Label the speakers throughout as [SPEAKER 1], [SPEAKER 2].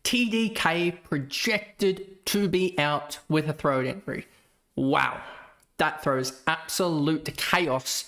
[SPEAKER 1] TDK projected to be out with a throat injury. Wow, that throws absolute chaos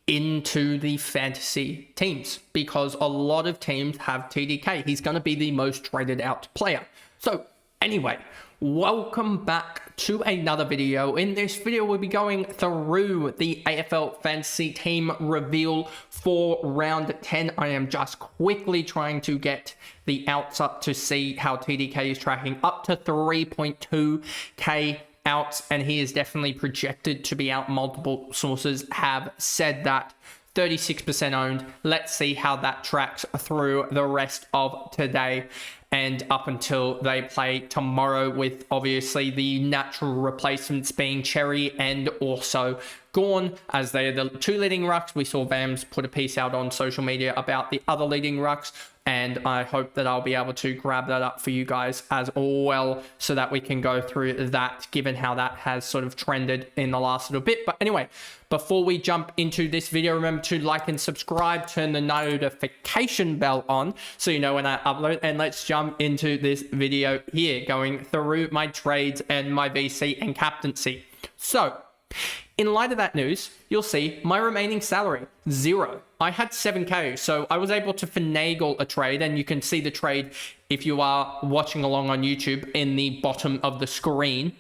[SPEAKER 1] into the fantasy teams because a lot of teams have TDK. He's going to be the most traded out player. So anyway, welcome back to another video. In this video, we'll be going through the AFL fantasy team reveal for round 10. I am just quickly trying to get the outs up to see how TDK is tracking, up to 3.2k outs, and he is definitely projected to be out. Multiple sources have said that. 36% owned. Let's see how that tracks through the rest of today and up until they play tomorrow, with obviously the natural replacements being Cherry and also Gorn, as they are the two leading rucks. We saw Vams put a piece out on social media about the other leading rucks, and I hope that I'll be able to grab that up for you guys as well so that we can go through that, given how that has sort of trended in the last little bit. But anyway, before we jump into this video, remember to like and subscribe, turn the notification bell on so you know when I upload, and let's jump into this video here, going through my trades and my VC and captaincy. So in light of that news, you'll see my remaining salary, 0. I had 7k, so I was able to finagle a trade, and you can see the trade if you are watching along on YouTube in the bottom of the screen.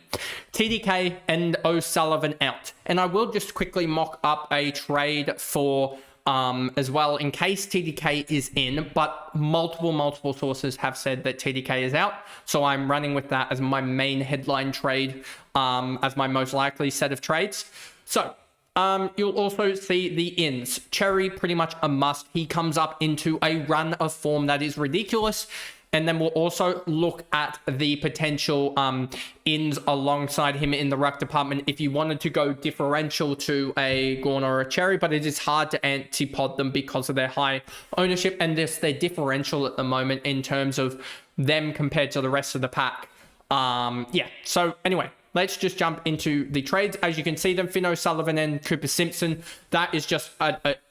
[SPEAKER 1] TDK and O'Sullivan out. And I will just quickly mock up a trade for as well in case TDK is in, but multiple sources have said that TDK is out, so I'm running with that as my main headline trade, as my most likely set of trades. So you'll also see the ins. Cherry, pretty much a must. He comes up into a run of form that is ridiculous. And then we'll also look at the potential ins alongside him in the ruck department if you wanted to go differential to a Gorn or a Cherry, but it is hard to antipod them because of their high ownership and just their differential at the moment in terms of them compared to the rest of the pack. Yeah, so anyway, let's just jump into the trades. As you can see them, Finn O'Sullivan and Cooper Simpson, that is just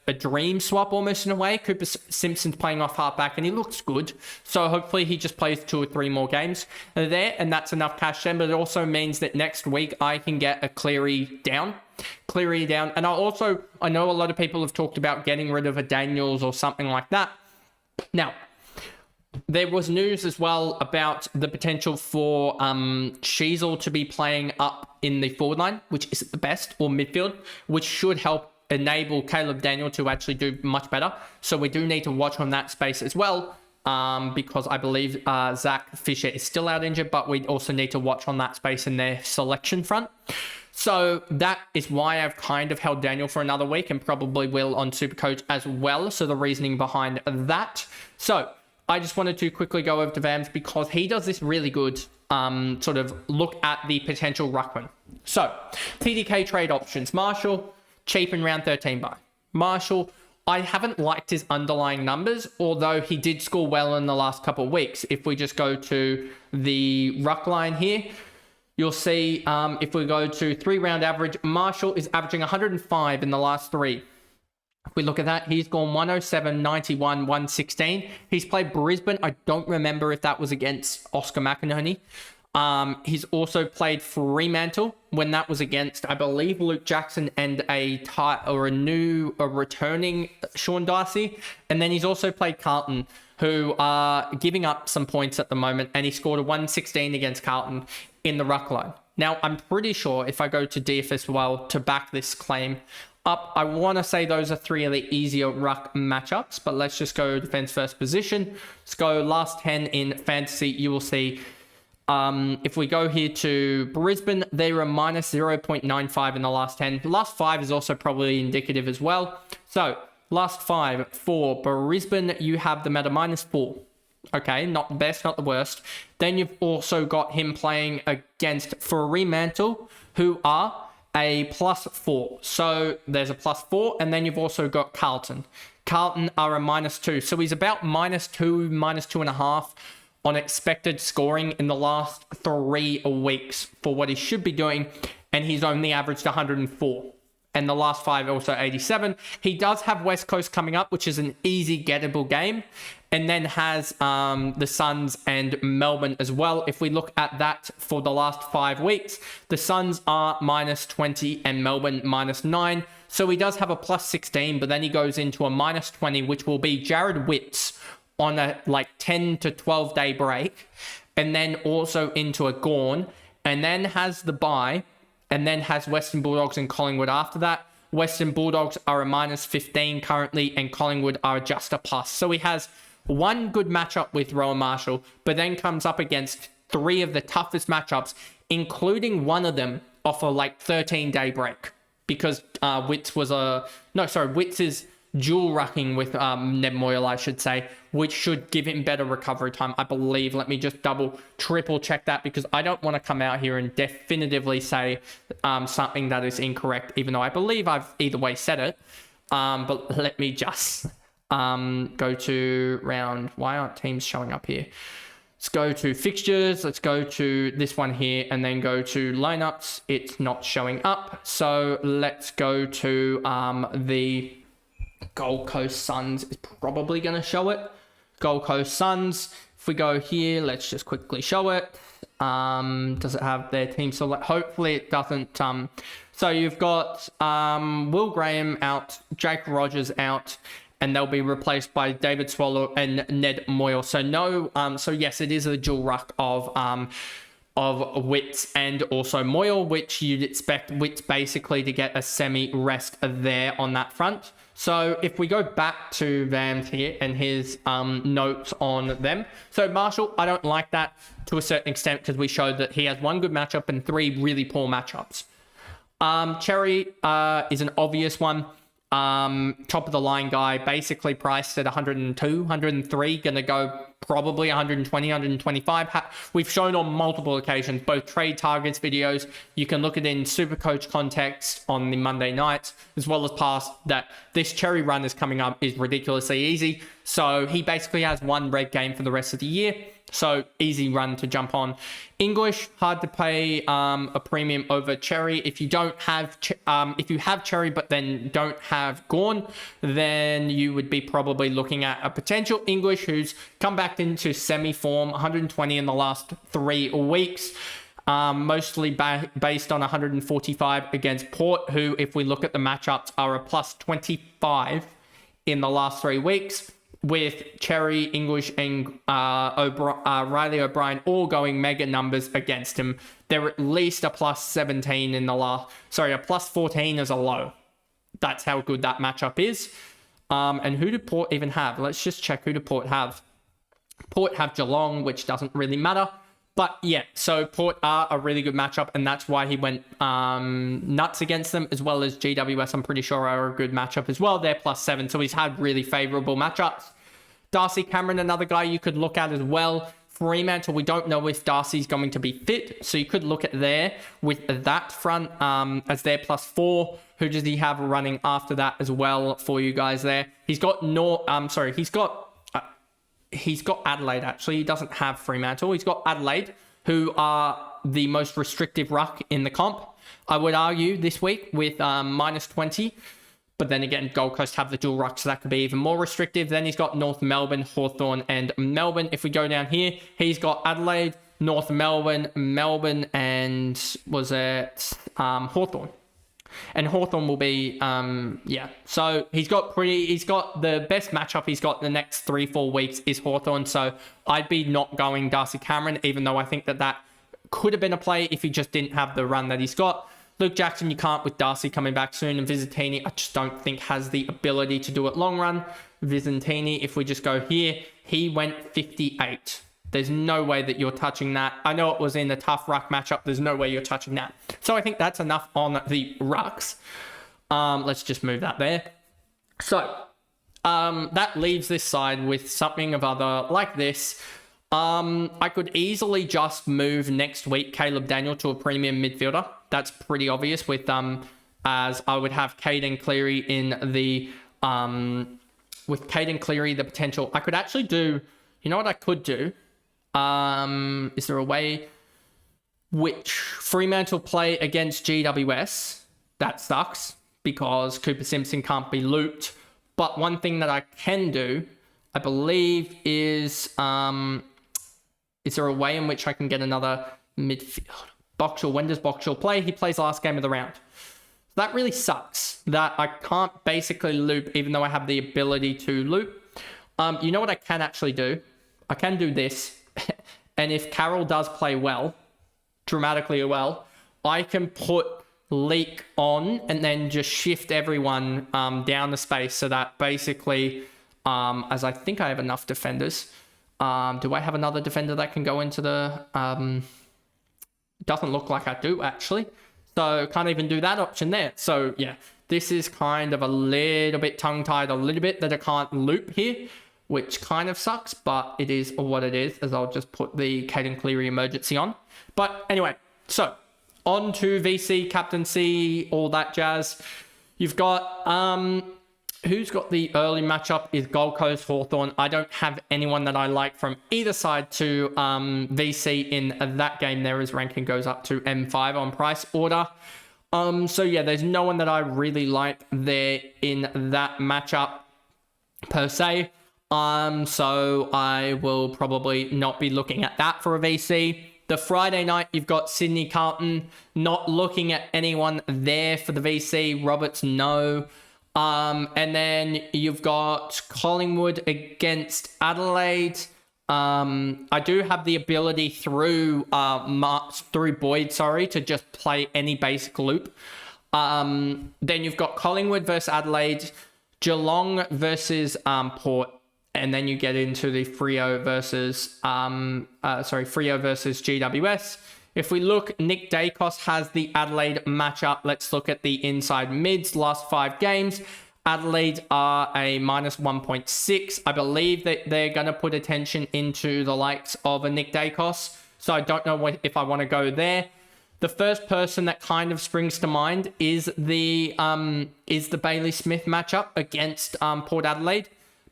[SPEAKER 1] a dream swap almost in a way. Cooper Simpson's playing off halfback and he looks good. So hopefully he just plays 2 or 3 more games there, and that's enough cash then. But it also means that next week I can get a Cleary down. And I know a lot of people have talked about getting rid of a Daniels or something like that. Now, there was news as well about the potential for Sheasel to be playing up in the forward line, which isn't the best, or midfield, which should help enable Caleb Daniel to actually do much better. So we do need to watch on that space as well, because I believe Zach Fisher is still out injured, but we also need to watch on that space in their selection front. So that is why I've kind of held Daniel for another week, and probably will on Supercoach as well. So the reasoning behind that. So I just wanted to quickly go over to Vams because he does this really good sort of look at the potential ruckman. So TDK trade options. Marshall, cheap in round 13 buy. Marshall, I haven't liked his underlying numbers, although he did score well in the last couple of weeks. If we just go to the ruck line here, you'll see if we go to 3-round average, Marshall is averaging 105 in the last 3. If we look at that, he's gone 107, 91, 116. He's played Brisbane. I don't remember if that was against Oscar McInerney. He's also played Fremantle when that was against, I believe, Luke Jackson and a returning Sean Darcy. And then he's also played Carlton, who are giving up some points at the moment. And he scored a 116 against Carlton in the ruck line. Now, I'm pretty sure if I go to DF as well to back this claim up, I want to say those are 3 of the easier ruck matchups, but let's just go defense first position. Let's go last 10 in fantasy. You will see if we go here to Brisbane, they were minus 0.95 in the last 10. The last 5 is also probably indicative as well. So last 5 for Brisbane, you have them at a -4. Okay, not the best, not the worst. Then you've also got him playing against Fremantle, who are a +4. So there's a +4, and then you've also got Carlton. Carlton are a -2. So he's about -2, -2.5 on expected scoring in the last 3 weeks for what he should be doing. And he's only averaged 104. And the last 5 also 87. He does have West Coast coming up, which is an easy gettable game. and then has the Suns and Melbourne as well. If we look at that for the last 5 weeks, the Suns are -20 and Melbourne -9. So he does have a +16, but then he goes into a -20, which will be Jared Witts on a 10 to 12 day break, and then also into a Gawn, and then has the bye, and then has Western Bulldogs and Collingwood after that. Western Bulldogs are a -15 currently, and Collingwood are just a plus. So he has one good matchup with Rowan Marshall, but then comes up against 3 of the toughest matchups, including one of them off a 13-day break, because Witts is dual rucking with Ned Moyle, I should say, which should give him better recovery time, I believe. Let me just triple check that, because I don't want to come out here and definitively say something that is incorrect, even though I believe I've either way said it. But let me just go to round. Why aren't teams showing up here? Let's go to fixtures. Let's go to this one here and then go to lineups. It's not showing up. So let's go to the Gold Coast Suns is probably going to show it. Gold Coast Suns. If we go here, let's just quickly show it. Does it have their team select? Hopefully it doesn't. So you've got Will Graham out, Jake Rogers out, and they'll be replaced by David Swallow and Ned Moyle. So no. So yes, it is a dual ruck of Witts and also Moyle, which you'd expect Witts basically to get a semi-rest there on that front. So if we go back to Vams here and his notes on them. So Marshall, I don't like that to a certain extent, because we showed that he has one good matchup and 3 really poor matchups. Cherry is an obvious one. Top of the line guy, basically priced at 102, 103, gonna go probably 120, 125. We've shown on multiple occasions, both trade targets videos. You can look at it in Supercoach context on the Monday nights, as well as past, that this Cherry run is coming up is ridiculously easy. So he basically has 1 red game for the rest of the year. So easy run to jump on. English, hard to pay a premium over Cherry. If you don't have, if you have Cherry but then don't have Gawn, then you would be probably looking at a potential English who's come back into semi-form, 120 in the last 3 weeks. Mostly based on 145 against Port, who, if we look at the matchups, are a +25 in the last 3 weeks, with Cherry, English, and Riley O'Brien all going mega numbers against him. They're at least a +17 in the last, a +14 as a low. That's how good that matchup is. And who did Port even have? Let's just check who did Port have. Port have Geelong, which doesn't really matter. But yeah, so Port are a really good matchup, and that's why he went nuts against them, as well as GWS, I'm pretty sure, are a good matchup as well. They're +7, so he's had really favourable matchups. Darcy Cameron, another guy you could look at as well. Fremantle, we don't know if Darcy's going to be fit, so you could look at there with that front as their +4. Who does he have running after that as well for you guys there? He's got he's got Adelaide, actually. He doesn't have Fremantle. He's got Adelaide, who are the most restrictive ruck in the comp, I would argue, this week with -20. But then again, Gold Coast have the dual ruck, so that could be even more restrictive. Then he's got North Melbourne, Hawthorn, and Melbourne. If we go down here, he's got Adelaide, North Melbourne, and was it Hawthorn? And Hawthorn will be, So he's got the best matchup he's got the next 3-4 weeks is Hawthorn. So I'd be not going Darcy Cameron, even though I think that could have been a play if he just didn't have the run that he's got. Luke Jackson, you can't with Darcy coming back soon. And Visitini, I just don't think has the ability to do it long run. Visitini, if we just go here, he went 58. There's no way that you're touching that. I know it was in a tough ruck matchup. There's no way you're touching that. So I think that's enough on the rucks. Let's just move that there. So that leaves this side with something of other like this. I could easily just move next week Caleb Daniel to a premium midfielder. That's pretty obvious with as I would have Caden Cleary in the with Caden Cleary the potential. I could actually do, you know what I could do? Is there a way which Fremantle play against GWS? That sucks because Cooper Simpson can't be looped. But one thing that I can do I believe is there a way in which I can get another midfield? Boxall, when does Boxall play? He plays last game of the round. That really sucks that I can't basically loop, even though I have the ability to loop. You know what I can actually do? I can do this. And if Carroll does play well, dramatically well, I can put Leak on and then just shift everyone down the space so that basically, as I think I have enough defenders. Do I have another defender that can go into the... doesn't look like I do, actually. So can't even do that option there. So yeah, this is kind of a little bit tongue-tied a little bit that I can't loop here, which kind of sucks, but it is what it is, as I'll just put the Caden Cleary emergency on. But anyway, so on to VC, captaincy, all that jazz. You've got... who's got the early matchup is Gold Coast Hawthorn. I don't have anyone that I like from either side to VC in that game there, as ranking goes up to M5 on price order. So yeah, there's no one that I really like there in that matchup per se. So I will probably not be looking at that for a VC. The Friday night, you've got Sydney Carlton. Not looking at anyone there for the VC. Roberts, no. And then you've got Collingwood against Adelaide. I do have the ability through Boyd, to just play any basic loop. Then you've got Collingwood versus Adelaide, Geelong versus Port, and then you get into the Freo versus GWS. If we look, Nick Dacos has the Adelaide matchup. Let's look at the inside mids. Last 5 games, Adelaide are a minus 1.6. I believe that they're going to put attention into the likes of a Nick Dacos. So I don't know if I want to go there. The first person that kind of springs to mind is the Bailey Smith matchup against Port Adelaide.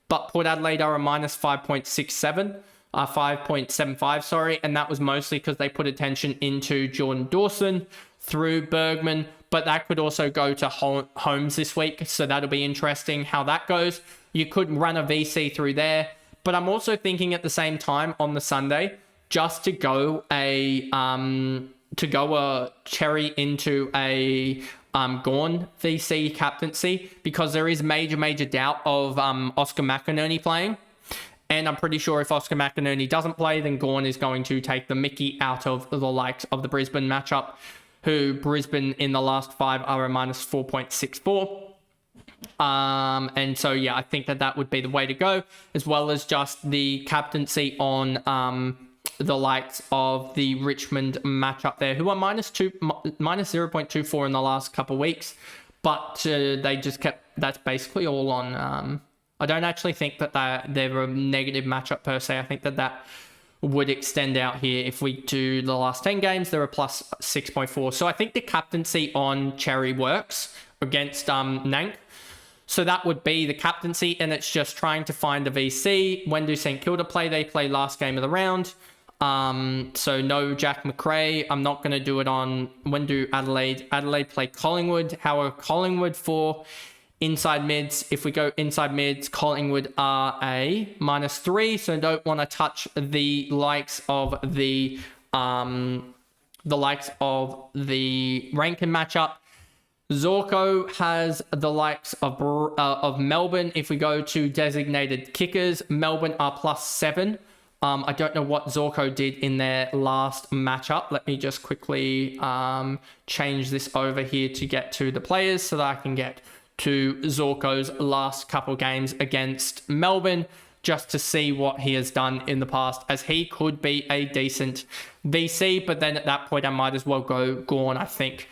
[SPEAKER 1] But Port Adelaide are a minus 5.67. 5.75, sorry, and that was mostly because they put attention into Jordan Dawson through Bergman, but that could also go to Holmes this week, so that'll be interesting how that goes. You could run a VC through there, but I'm also thinking at the same time on the Sunday just to go a cherry into a Gawn VC captaincy, because there is major doubt of Oscar McInerney playing. And I'm pretty sure if Oscar McInerney doesn't play, then Gawn is going to take the mickey out of the likes of the Brisbane matchup, who Brisbane in the last 5 are a minus 4.64. And so, yeah, I think that would be the way to go, as well as just the captaincy on the likes of the Richmond matchup there, who are minus 0.24 in the last couple of weeks. But they just kept, that's basically all on... I don't actually think that they're a negative matchup per se. I think that would extend out here. If we do the last 10 games, they're a plus 6.4. So I think the captaincy on Cherry works against Nank. So that would be the captaincy, and it's just trying to find a VC. When do St Kilda play? They play last game of the round. So no Jack McRae. I'm not going to do it on when do Adelaide play Collingwood. How are Collingwood for inside mids? If we go inside mids, Collingwood are a minus 3, so don't want to touch the likes of the Rankin matchup. Zorko has the likes of Melbourne. If we go to designated kickers, Melbourne are plus 7. I don't know what Zorko did in their last matchup. Let me just quickly change this over here to get to the players so that I can get to Zorko's last couple games against Melbourne, just to see what he has done in the past, as he could be a decent VC, but then at that point I might as well go Gawn, I think.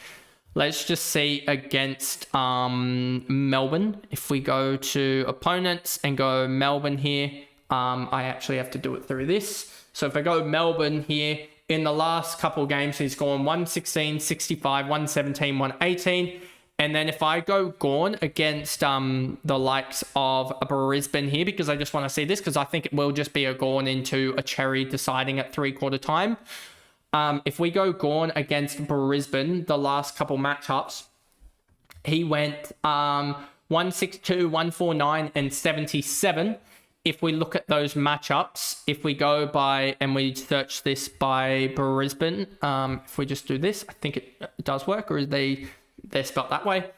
[SPEAKER 1] Let's just see against Melbourne. If we go to opponents and go Melbourne here, I actually have to do it through this. So if I go Melbourne here, in the last couple games he's gone 116, 65, 117, 118. And then if I go Gawn against the likes of Brisbane here, because I just want to see this, because I think it will just be a Gawn into a Cherry deciding at 3/4 time. If we go Gawn against Brisbane, the last couple matchups, he went 162, 149, and 77. if we look at those matchups, if we go by and we search this by Brisbane, if we just do this, I think it does work, or is they're spelled that way.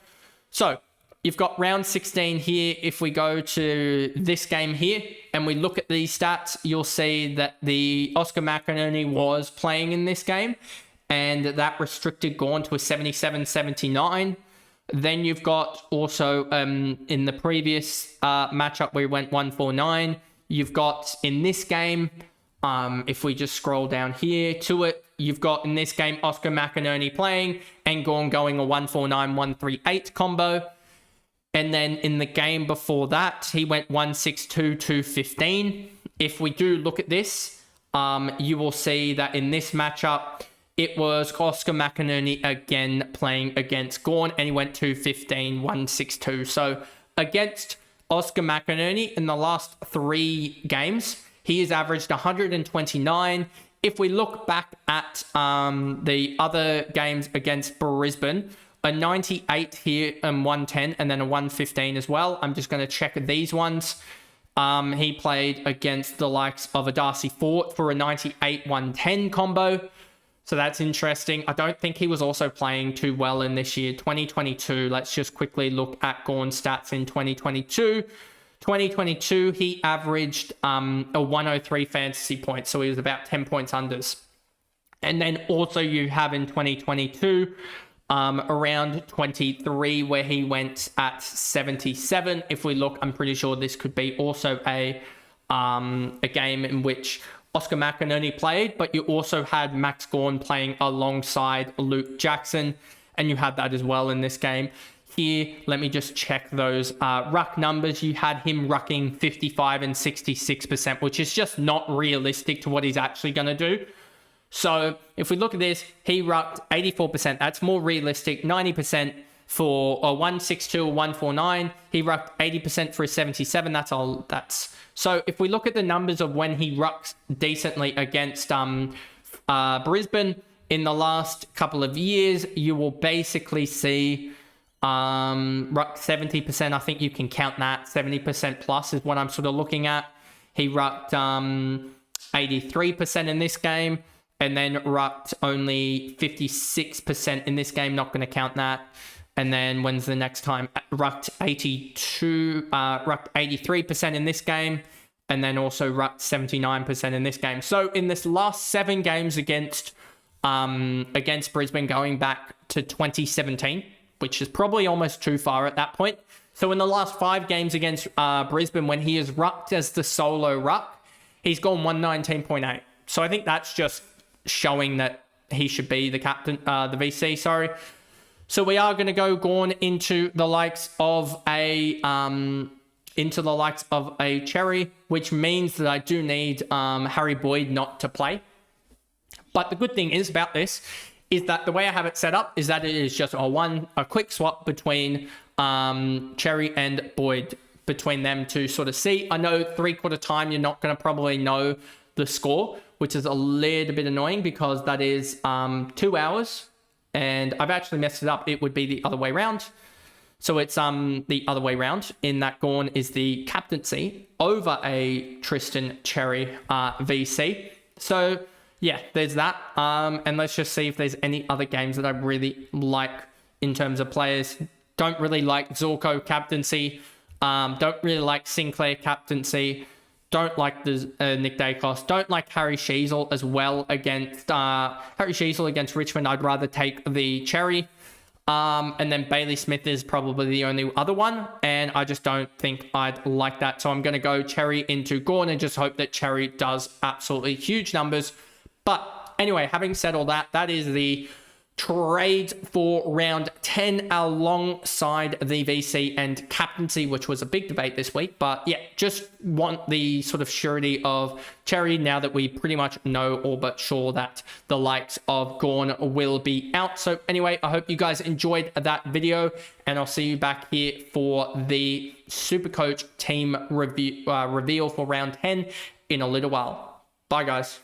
[SPEAKER 1] So you've got round 16 here. If we go to this game here and we look at these stats, you'll see that the Oscar McInerney was playing in this game, and that restricted Gawn to a 77-79. Then you've got also in the previous matchup we went 149. You've got in this game, if we just scroll down here to it, you've got in this game Oscar McInerney playing and Gawn going a 149-138 combo. And then in the game before that, he went 162-215. If we do look at this, you will see that in this matchup, it was Oscar McInerney again playing against Gawn, and he went 215-162. So against Oscar McInerney in the last 3 games, he has averaged 129. If we look back at the other games against Brisbane, a 98 here and 110, and then a 115 as well. I'm just going to check these ones. He played against the likes of a Darcy Fort for a 98-110 combo. So that's interesting. I don't think he was also playing too well in this year. 2022, let's just quickly look at Gawn's stats in 2022. 2022, he averaged a 103 fantasy points, so he was about 10 points unders. And then also you have in 2022, around 23, where he went at 77. If we look, I'm pretty sure this could be also a game in which Oscar McInerney played, but you also had Max Gawn playing alongside Luke Jackson, and you had that as well in this game. Here, let me just check those ruck numbers. You had him rucking 55 and 66%, which is just not realistic to what he's actually going to do. So if we look at this, he rucked 84%. That's more realistic. 90% for a 162 or 149. He rucked 80% for a 77. That's all. So if we look at the numbers of when he rucks decently against Brisbane in the last couple of years, you will basically see ruck 70%. I think you can count that. 70% plus is what I'm sort of looking at. He rucked 83% in this game, and then rucked only 56% in this game. Not going to count that. And then when's the next time? Rucked 83% in this game, and then also rucked 79% in this game. So in this last 7 games against Brisbane, going back to 2017, which is probably almost too far at that point. So in the last 5 games against Brisbane, when he has rucked as the solo ruck, he's gone 119.8. So I think that's just showing that he should be the captain, the VC, sorry. So we are going to go Gawn into the likes of a Cherry, which means that I do need Harry Boyd not to play. But the good thing is about this is that the way I have it set up is that it is just a quick swap between Cherry and Boyd, between them to sort of see. I know 3/4 time you're not going to probably know the score, which is a little bit annoying because that is 2 hours. And I've actually messed it up. It would be the other way around. So it's the other way around in that Gawn is the captaincy over a Tristan Cherry VC. So yeah, there's that. And let's just see if there's any other games that I really like in terms of players. Don't really like Zorko captaincy. Don't really like Sinclair captaincy. Don't like the Nick Dacos. Don't like Harry Sheasel as well against Harry Sheasel against Richmond. I'd rather take the Cherry. And then Bailey Smith is probably the only other one. And I just don't think I'd like that. So I'm going to go Cherry into Gawn and just hope that Cherry does absolutely huge numbers. But anyway, having said all that, that is the trades for round 10 alongside the VC and captaincy, which was a big debate this week. But yeah, just want the sort of surety of Cherry now that we pretty much know all but sure that the likes of Gawn will be out. So anyway, I hope you guys enjoyed that video, and I'll see you back here for the Supercoach team reveal for round 10 in a little while. Bye guys.